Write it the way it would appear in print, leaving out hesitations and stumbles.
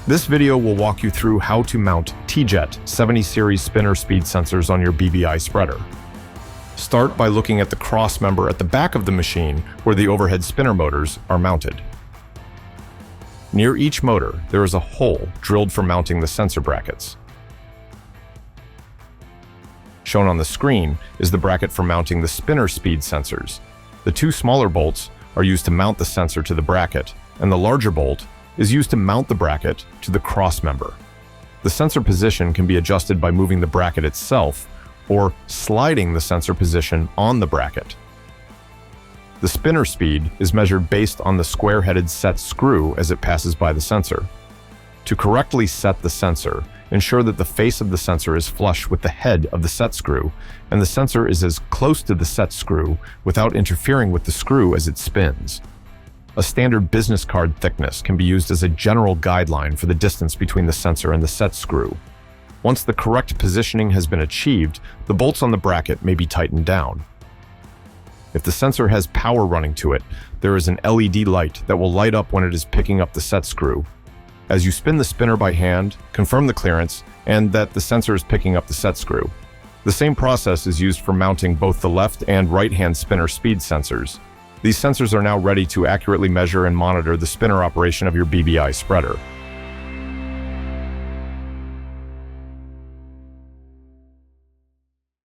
This video will walk you through how to mount TeeJet 70 series spinner speed sensors on your BBI spreader. Start by looking at the cross member at the back of the machine where the overhead spinner motors are mounted. Near each motor, there is a hole drilled for mounting the sensor brackets. Shown on the screen is the bracket for mounting the spinner speed sensors. The two smaller bolts are used to mount the sensor to the bracket, and the larger bolt is used to mount the bracket to the cross member. The sensor position can be adjusted by moving the bracket itself or sliding the sensor position on the bracket. The spinner speed is measured based on the square-headed set screw as it passes by the sensor. To correctly set the sensor, ensure that the face of the sensor is flush with the head of the set screw, and the sensor is as close to the set screw without interfering with the screw as it spins. A standard business card thickness can be used as a general guideline for the distance between the sensor and the set screw. Once the correct positioning has been achieved, the bolts on the bracket may be tightened down. If the sensor has power running to it, there is an LED light that will light up when it is picking up the set screw. As you spin the spinner by hand, confirm the clearance and that the sensor is picking up the set screw. The same process is used for mounting both the left and right-hand spinner speed sensors. These sensors are now ready to accurately measure and monitor the spinner operation of your BBI spreader.